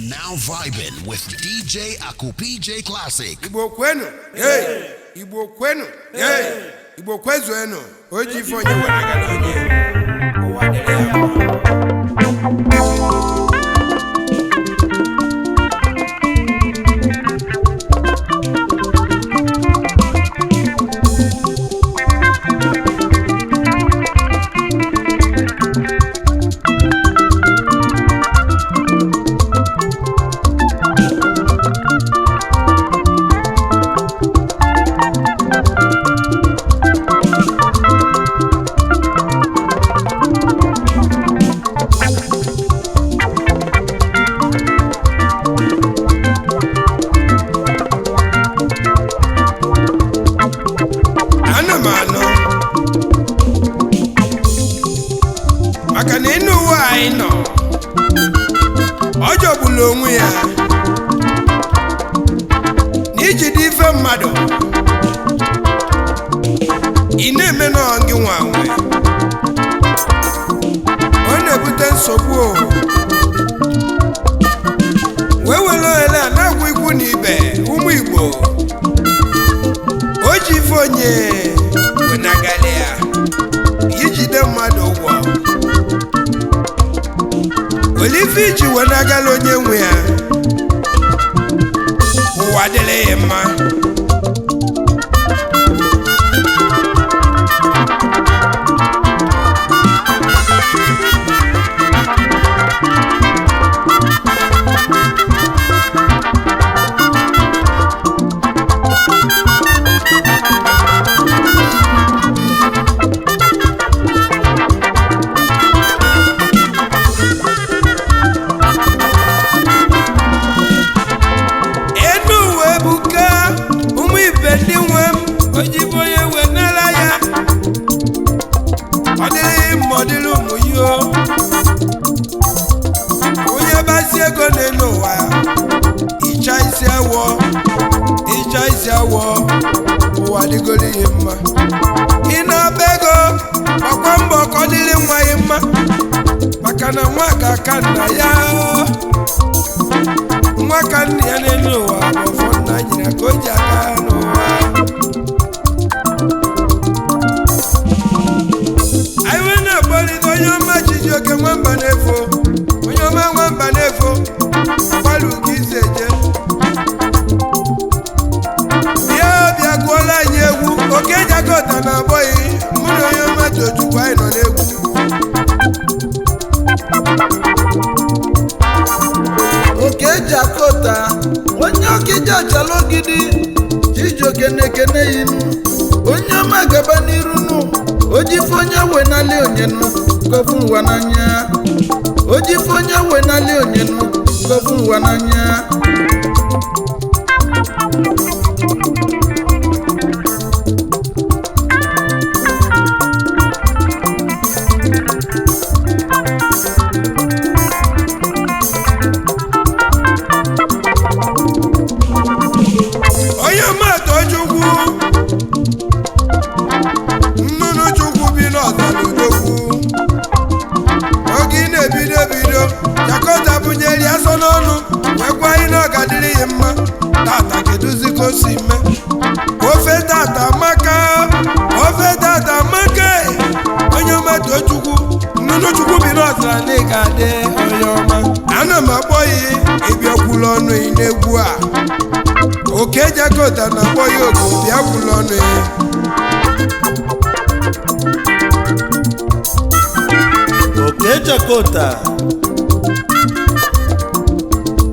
now vibing with DJ Akupj Classic. Igbo kwenu, hey! Igbo kwenu, hey! Igbo kwezuenu, oji fonye wanagala onye. Uwadele ya. Olifiji wanagala onye nwe ya. Uwadele ya mma.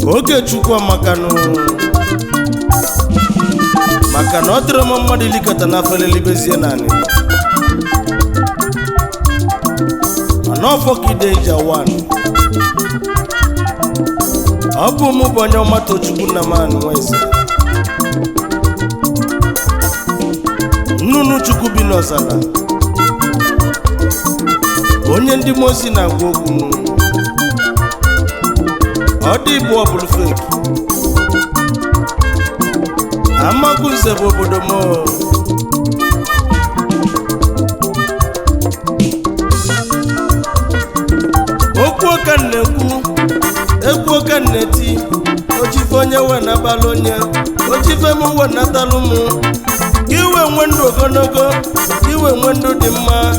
Oge chukwa makano makano otro mmadụ likata na fele libezie nani anofo kide jawan abu mu bonyo mato chukwu na man wese nnunu chukwu bi n'ọzara onye ndị mosi na agwa okwu Odi bụ ọbụlụ fake Amagunze bụ obodo m okwu oka na-ekwu egwu oka ka nneti ochife onye we na balonye ochife m we na talumu iwe nwe ndụ ogologo iwe nwe ndụ dị mma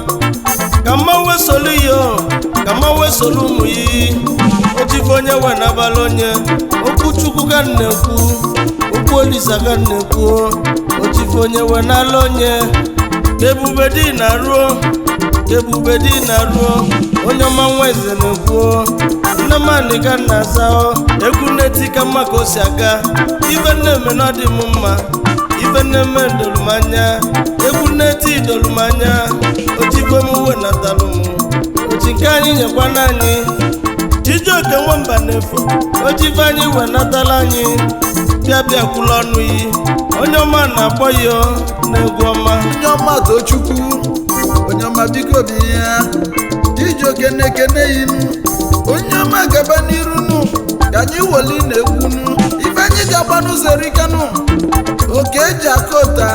ka mma wesolu yo ka mma wesolu ụmụ yi ochife onye we na balonye okwu chukwu ka nnekwu okwu olisa ka nnekwu ochife onye we na alonye ebube dị na ruo ebube dị na ruo onye ọma nwa eze na-ekwu nne mani ka na-asa egwu neti ka mma ka o si aga ife nne-eme na ọ dị m mma ife nne-eme dolumanya egwu neti dolumanya ochife m uwe natalụ m ochi nke anyị nyekwa n'anyị Chijioke nwamba n'efu ochife anyị we natala anyị bịa bịa kwula ọnụ yi onye ọma na-akpọ ya n'egwu ọma onye ọma tochukwu onye ọma biko bi ya Chijioke na-ekene inu onye ọma gaba n'iru nụ ka anyị woli na-ekwunu ife anyị ji agba n'ụzọ erikanu oke eji akọta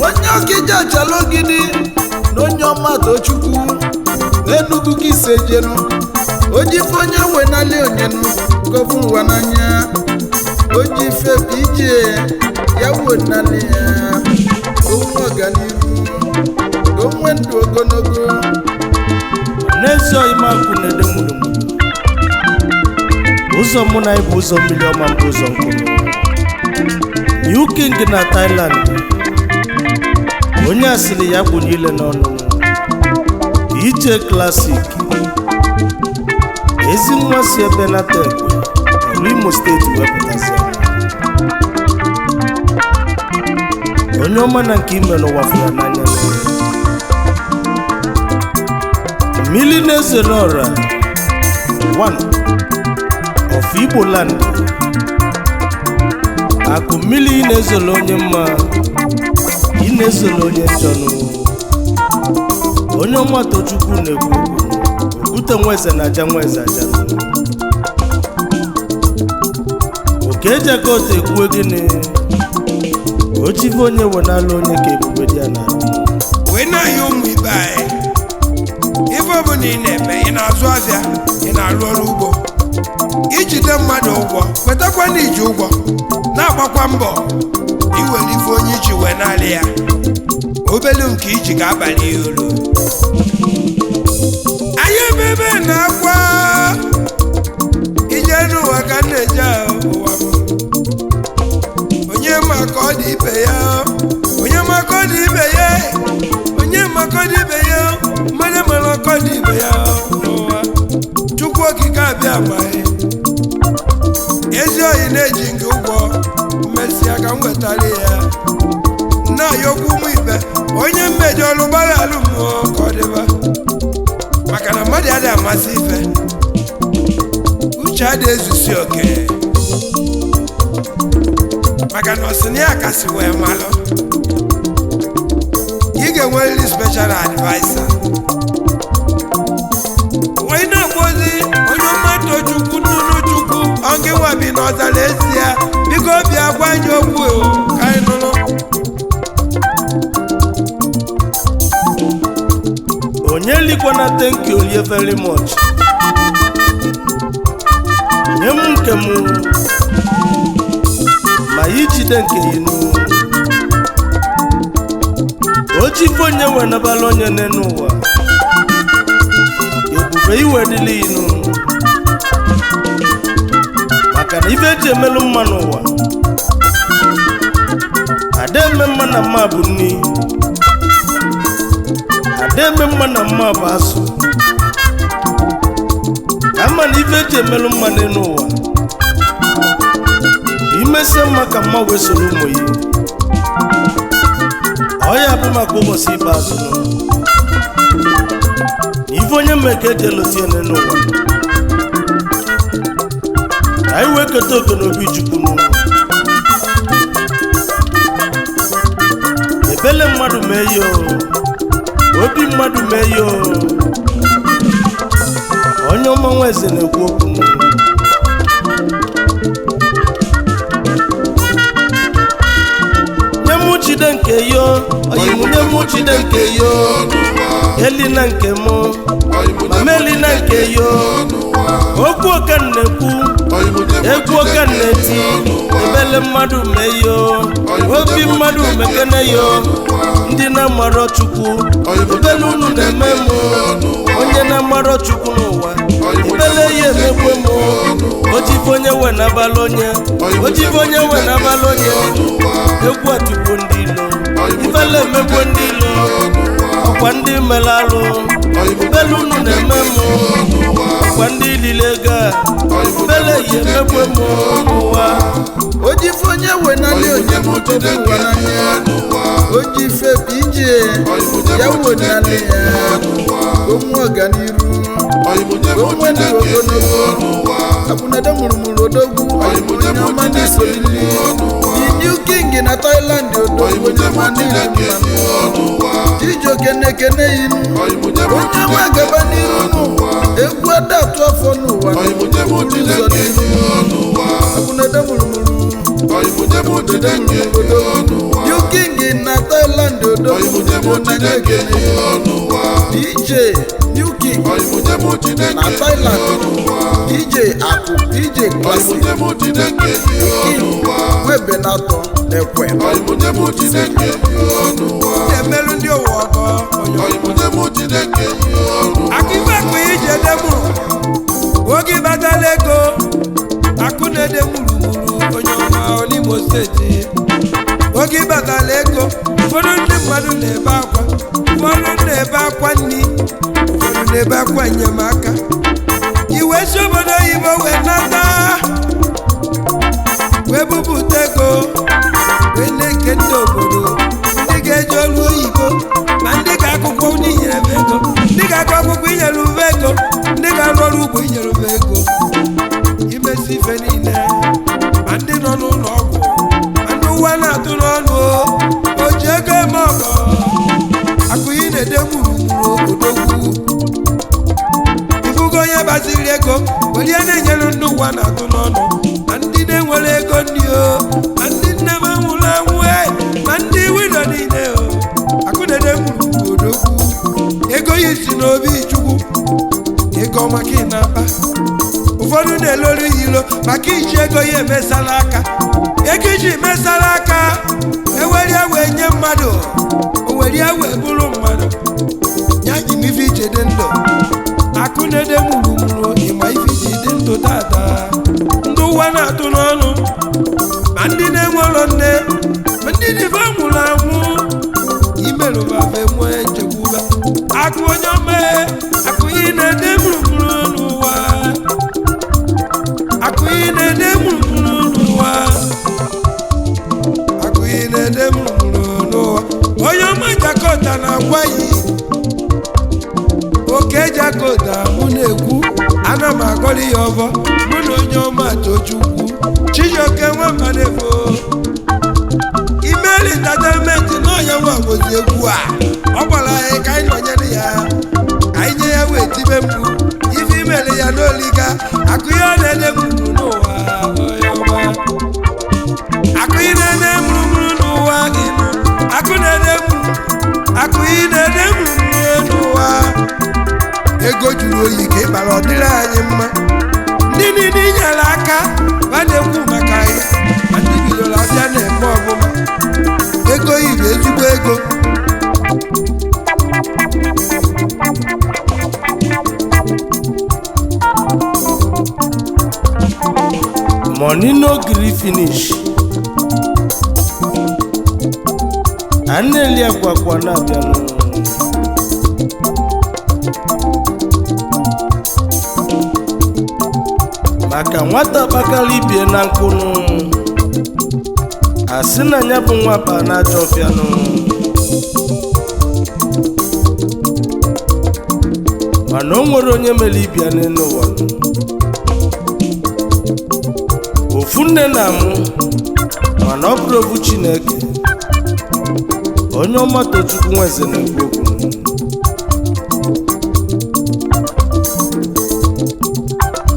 onye ọkịja achala ogidi na onye ọma tochukwu n'Enugu ka ise jenu ojife onye wenali onyenu gofu ụwa n'anya ojife ije ya wenali ya onwe ọganiru onwe ndụ ogologo n'ezi ọyịmakwu na-ede mụrụmụrụ ụzọ mụ na ịbụ ụzọ mmiri ọma mbụ ụzọ nkụrụ New King na Thailand onye asịrị ya gbunye ile n'ọnụ DJ Classic ezi nwa si ebe nata ekwe Imo steeti wepụtasị onye ọma na nke ime n'ụwa fụrụ n'anya mmiri na-ezere ọra one of Igbo land akụ mmiri ị na-ezere onye mma ị na-ezere onye njọnụ onye ọma Tochukwu na-ekwu okwute nweze na aja nweze aja oke ejekote ekwu gịnị ochife onye wenala onye ka ebube dị ya na wee na-ahịa ụmụ ibe anyị ife ọbụla ị na-eme ị na-azụ ahịa ị na-arụ ọrụ ugbo ijide mmadụ ụgwọ kwetakwa na iji ụgwọ na-agbakwa mbọ iwere ife onye iji wee narị ya obelu nke iji ga-abalị ya olu anyị ebebe na-akwa ije n'ụwa ka m na-eje ụwa onye ma ka ọ dị ibe ya onye ma ka ọ dị ibe ya onye ma ka ọ dị ibe ya mmadụ mara ọkọ dị ibe ya n'ụwa Chukwu okike abịa amaghị ezi oyi na-eji nke ụgwọ mmesịa ka m wetara ya nna ya okwu ụmụ ibe onye mmejọ ọrụ gbaghalụ mmụọ ka ọ dịba maka na mmadụ adịghị amasị ife uche adịghị ezusi oke maka na ọsịna ya kasị wee malụ ị ga-enwerịrị special advisor wee na-akpọzi onye mmadụ Chukwu nnụnụ Chukwu ọngịnwa bi n'ọzara ezi ya biko bịa gwa anyị okwu ka anyị nụrụ onye likwana thank you olie very much nye m nke m ma ijide nke inu ochife onye wenabala onye n'enu ụwa ebube iwe dịla inu maka na ife eji emelu mma n'ụwa ada eme mma na mma bụ nni ada eme mma na mma bụ asụ ama na ife eji emelu mma n'enu ụwa imesie mma ka mma wee soro ụmụ ya ọ ya bụ maka ụbọchị ikpeazụ ife onye mme ka eji elotie n'enu ụwa anyị wee keta oke n'obi Chukwu ebele mmadụ mee ya obi mmadụ mee ya onye ọma nwa eze na-ekwu okwu nye m jide nke yo oyimu nye m jide nke yo elina nke mụ mama elina nke yo okwu oke na-ekwu egwu oke na-eti ebele mmadụ meyo obi mmadụ mekeneyo ndị na-amarọ chukwu ebele unu na-eme mụ onye na-amarọ chukwu n'ụwa ebele ya emegbe mụ ojibe onye we na-abalị onye ojibe onye we na-abalị onye egwu atụgbu ndị ilo ibele emegbe ndị ilo ọkwa ndị melalụ ebele unu na-eme mụ ọkwa ndị lile ego ebele ya emegbe mụ n'ụwa ojife onye wenali onye mụtọbụ ụwa n'anya ojife ije ya wenali ya onwe ọganiru onwe ndị ogologo abụnada mụrụmụrụ odogwu onye ọma n'isolili the new king na Thailand odogwu onye ọma niile mmanụ Chijioke na-ekene inu onye ọma gaba n'iru egwu adatụ afọ n'ụwa ụzọ n'iru abụnada mụrụmụrụ new king na Thailand odogwu na ekene DJ new king na Thailand DJ Aku DJ Classic king webenato n'ekwe emelu ndị ụwa ọkọ akụfekụ ije demuru oge batala ego akụ na-ede murumuru onye ọma n'Imo steeti oge batala ego ụfọdụ ndị mmadụ na-ebe akwa ụfọdụ na-ebe akwa nri ụfọdụ na-ebe akwa enyemaka iwe si obodo oyibo wee nata wee bupụta ego wee na-eke ndị obodo ndị ga-eji olu oyibo ma ndị ga-akwụkwọ n'inyere m ego ndị ga-akọ akwụkwọ inyere ube ego ndị ga-arụ ọrụ ugbo inyere ube ego imesi ife niile ma ndị nọ n'ụlọ ọgwụ ma ndị ụwa na-atụ n'ọnụ o ji ego eme ọgọ akụyi na-ede gburugburu odogwu ifugo onye gbaziri ego were na-enyere ndị ụwa na-atụ n'ọnụ ma ndị na-enwere ego ndị o ma ndị nne m nwụrụ anwụ ma ndị wido niile o akụ na-ede gburugburu odogwu ego ya si n'obi chukwu ego maka ịnapa ụfọdụ na-elori ya ilo maka iji ego ya emesala aka ego iji mesala aka ewere ya wee nye mmadụ o were ya wee bụrụ mmadụ ya ji m ife ije dị ndụ akụ na-ede mụrụmụrụ ịma ife iji dị ndụ tata ndị ụwa na-atụ n'ọnụ ma ndị na-enwerọ nne ma ndị dịbe nwụrụ anwụ imerụbafe nwee nchekwuba akụ onye ome akụ ị na-ede mụrụmụrụ n'ụwa akụ ị na-ede mụrụmụrụ n'ụwa akụ ị na-ede mụrụmụrụ n'ụwa onye ọma Jakota na-agwa yi oke Jakota mụ na-ekwu ana m agọrị ya ọbọ mụ na onye ọma Tochukwu Chijioke Nwammadefo Imeli Entertainment n'ọnya nwa gozi egwu a ọ gwara anyị ka anyị nọnyere ya anyị nye ya wee tibe mkpu ife imeli ya n'oliga akụ ya na-ede mụrụmụrụ n'ụwa onye ọma akụ ị na-ede mụrụmụrụ n'ụwa gị akụ na-ede akụ ị na-ede mụrụmụrụ n'ụwa ego juru oyi ka ịkpara ọ dịrị anyị mma ndị niile nyere aka ha na-ekwu maka anyị ma ndị bidoro abịa na-eme ọmụma ego yiri ezigbo ego money no gree finish aneli akwakwa na-abịa maka nwata kpakara ibie na nkụnụ asị na ya bụ nwapa na-ajọ ọfịanụ mana o nwere onye mere ibia n'ụwa ofu nne na amụ mana ọ bụrụ ofu Chineke onye ọma Tochukwu Nweze na-ekwu okwu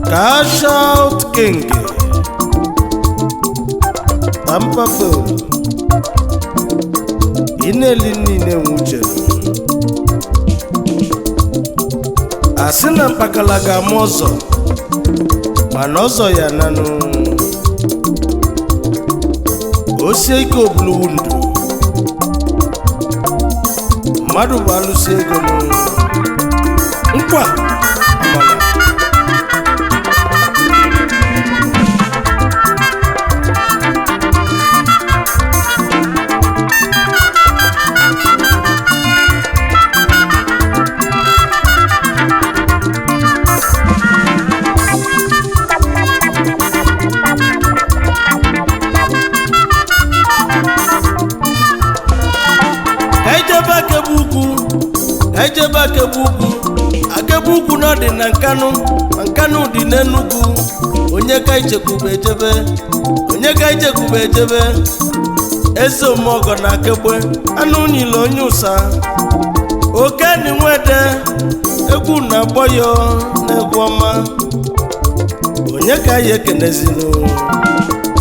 Cash Out King Tampafel ị na-eli niile nwuche asị na mpakala ga-ama ọzọ mana ọzọ ya nanụ osie ike obuluwu ndụ mmadụ bụ alụsị ego nkwa amala ejebe akebe ukwu na dị na Nkanu dị n'Enugu onye ka ichekwube ejebe eze omeọgọ na akegbe anụ nyile onye ụsa okeni nwede egwu na-agbọ ya n'egwu ọma onye ka ya ekenezinu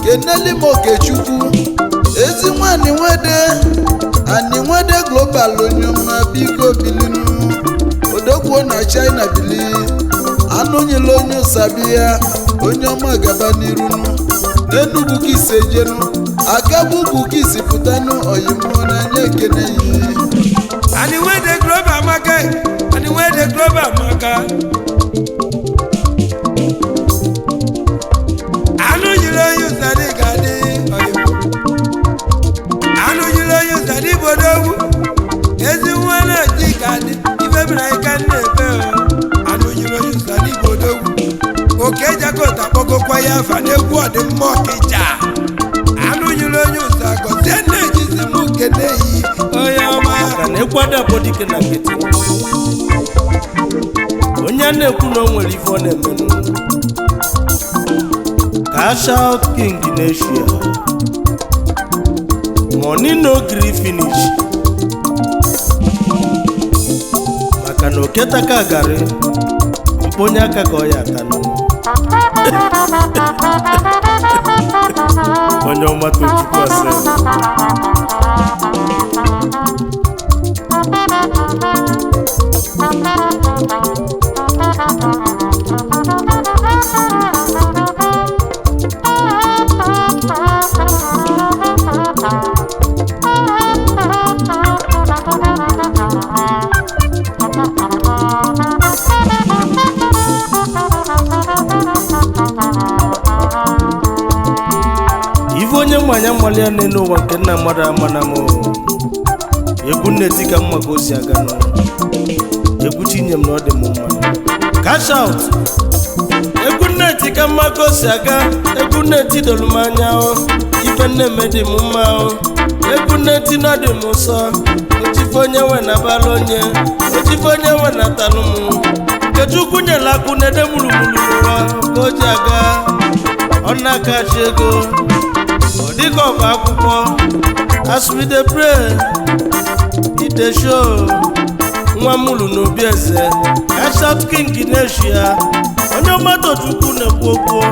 keneli m Okechukwu ezi nwanyị nwede ani nwede global onye ọma biko bilinu odogwu na China bili anụ nyile onye ụsabi ya onye ọma gaba n'irunu n'Enugu ka ise jenu akabu ugwu ka isi pụtanụ oyimụọ n'anya ekene yi ani nwede global maka anụ nyile onye ụsadi ga-adị anụ nyile onye ụsadi bodogwu ezi nwa na-eji ga-adị ife mere anyị ka na-ebe anụ nyile onye ụsadi bodogwu oke jakọta kpọgokwa ya afa n'egwu ọdịmma Ọkịja anụ nyile onye ụsa gọzie na-ejizi m kene yi onye ọma ka na-ekwado abọdike na nkịtị onye a na-ekwu na o nwere ife ọ na-emenụ Cash-Out King n'Eshia money no gree finish maka na oketaka garị mkponye aka ka ọ ya atanụ onye ọmata Chukwu ase onye mmanya mmali ya n'elu ụwa nke nna mmadụ amana m egwu nneti ka mma ka o si aga egwu chinye m na ọ dị m mma Cash-Out egwu nneti ka mma ka o si aga egwu nneti dolu m anya ife nne m dị m mma egwu nneti na ọ dị m ụsọ otife onye nwe na bala onye otife onye nwe na talụ m Nkechukwu nyela akụ na-ede gburugburu n'ụwa ka o ji aga ọ na-akachi ego ọ dịka ọba akwụkwọ as we dey pray it dey show nwa mụrụ n'obi eze Cash-Out King n'Eshia onye ọgbata Chukwu na-ekwu okwu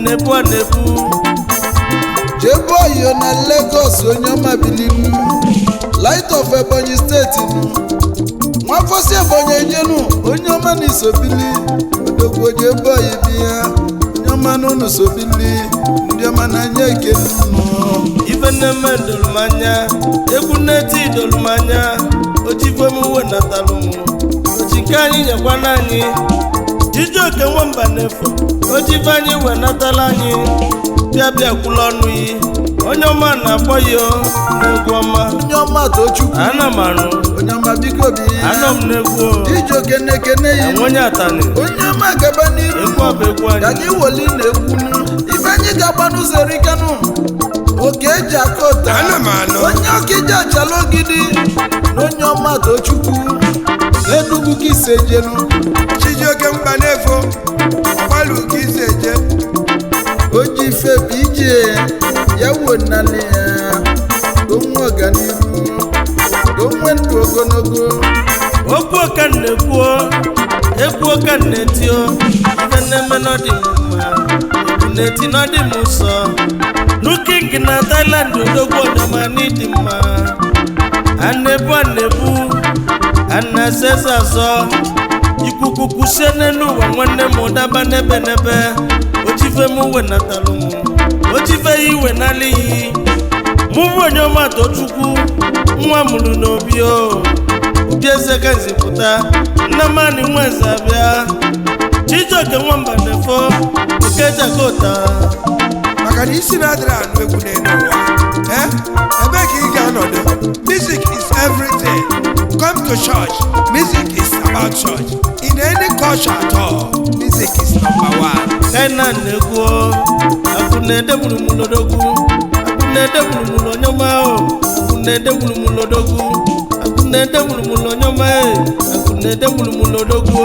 na-ebu Jeboyo na Lagos onye ọma bilinu Light of Ebonyi steeti nwafọsi Ebonyi ejenu onye ọma na isobili odogwu Jeboyo biya onye ọma n'ụnụ sobili ndị ọma n'anya ekele ife nne dolumanya egwu nneti dolumanya ojife emuwe natalụ m oji nke anyị nyekwana anyị Chijioke nwamba n'efu ojife anyị wenatala anyị bịa kwụla ọnụ yi onye ọma na-akpọ ya n'egwu ọma onye ọma Tochukwu ana m anụ onye ọma biko bi anọ m n'egwu Chijioke na-ekene yi onye atani onye ọma gaba n'iru egwu ọba egwu ka anyị anyị woli na-ekwunu ife anyị ga-agba n'ụzọ erikanụ oke eji akọta Ana m anụ. onye Ọkịja achala ogidi na onye ọma Tochukwu Enugu ka ise jenu Chijioke mba n'efo ọgbalụ ka isi eje oji ife bụ ije ya wo nnali ya onwe ọganihu onwe ndụ ogologo okwu oke na-ekwuo egwu oke na-etio ife na-eme n'ọdị m mma egwu na-eti n'ọdị m ụsọ Nuking na Thailand odogwu ọdọma n'ịdị mma a na-ebu ana-asa eze azọ ikuku kusie n'elu ụwa nwanne m daba n'ebe n'ebe ojife m wenatalụ m ojife ya iwe n'aliyi mụ bụ onye ọma Tochukwu nwa mụrụ n'obi o obi eze ka nzipụta nnamani nwa eze abịa Chijioke nwamba nefo okejakota maka na isi na-adịrị anụ egwu n'elu ụwa ebe ka ị ga-anọdụ. Music is everything. Come to church. Music is about church. In any culture at all, music is number one. kaina na-egwu akwụnede gbulumulodogwu akwụnede gbulumulo nyoma o akwụnede gbulumulodogwu akwụnede gbulumulo nyoma akwụnede gbulumulodogwu